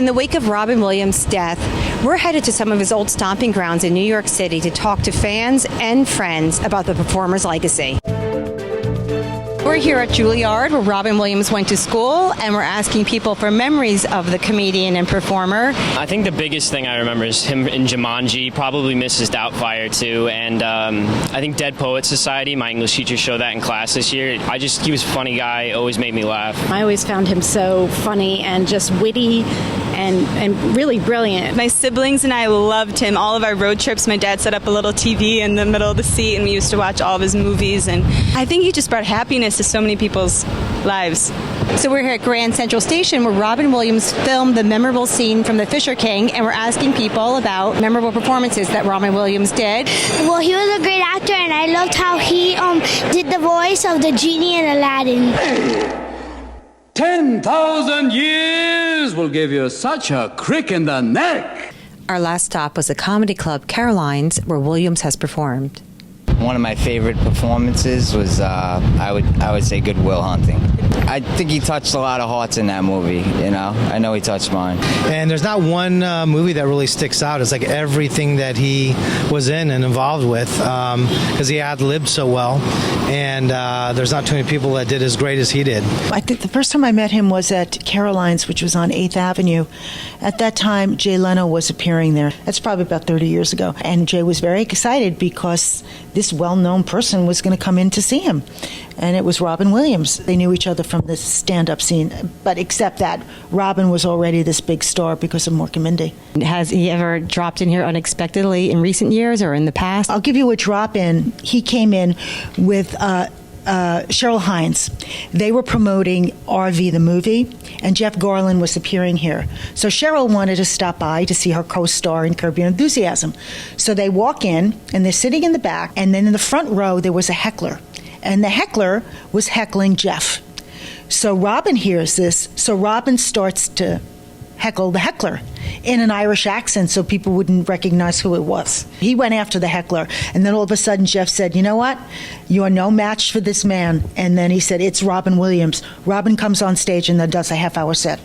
In the wake of Robin Williams' death, we're headed to some of his old stomping grounds in New York City to talk to fans and friends about the performer's legacy. We're here at Juilliard, where Robin Williams went to school, and we're asking people for memories of the comedian and performer. I think the biggest thing I remember is him in Jumanji, probably Mrs. Doubtfire too, and I think Dead Poets Society, my English teacher showed that in class this year. He was a funny guy, always made me laugh. I always found him so funny and just witty and really brilliant. My siblings and I loved him. All of our road trips, my dad set up a little TV in the middle of the seat, and we used to watch all of his movies, and I think he just brought happiness to so many people's lives. So we're here at Grand Central Station, where Robin Williams filmed the memorable scene from The Fisher King, and we're asking people about memorable performances that Robin Williams did. Well, he was a great actor, and I loved how he did the voice of the genie in Aladdin. 10,000 years will give you such a crick in the neck. Our last stop was the comedy club Caroline's, where Williams has performed. One of my favorite performances was, I would say, Good Will Hunting. I think he touched a lot of hearts in that movie, you know. I know he touched mine. And there's not one movie that really sticks out. It's like everything that he was in and involved with, because he ad-libbed so well. And there's not too many people that did as great as he did. I think the first time I met him was at Caroline's, which was on 8th Avenue. At that time, Jay Leno was appearing there. That's probably about 30 years ago. And Jay was very excited because this well-known person was going to come in to see him. And it was Robin Williams. They knew each other from the stand-up scene, but except that Robin was already this big star because of Mork and Mindy. Has he ever dropped in here unexpectedly in recent years or in the past? I'll give you a drop-in. He came in with Cheryl Hines. They were promoting RV the movie, and Jeff Garlin was appearing here. So Cheryl wanted to stop by to see her co-star in Curb Your Enthusiasm. So they walk in, and they're sitting in the back, and then in the front row there was a heckler. And the heckler was heckling Jeff. So Robin hears this, so Robin starts to heckle the heckler in an Irish accent so people wouldn't recognize who it was. He went after the heckler, and then all of a sudden Jeff said, "You know what? You are no match for this man." And then he said, "It's Robin Williams." Robin comes on stage and then does a half-hour set.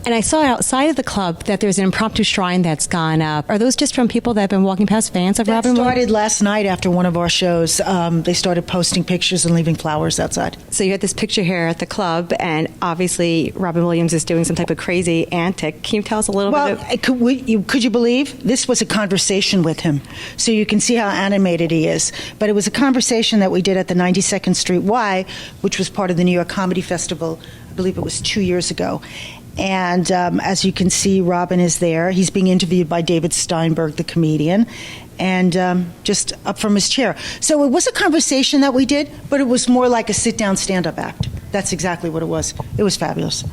And I saw outside of the club that there's an impromptu shrine that's gone up. Are those just from people that have been walking past, fans of Robin Williams? Started last night after one of our shows. They started posting pictures and leaving flowers outside. So you had this picture here at the club, and obviously Robin Williams is doing some type of crazy antic. Can you tell us a little bit? Well, could you believe? This was a conversation with him. So you can see how animated he is. But it was a conversation that we did at the 92nd Street Y, which was part of the New York Comedy Festival. I believe it was 2 years ago. And as you can see, Robin is there. He's being interviewed by David Steinberg, the comedian, and just up from his chair. So it was a conversation that we did, but it was more like a sit-down stand-up act. That's exactly what it was. It was fabulous.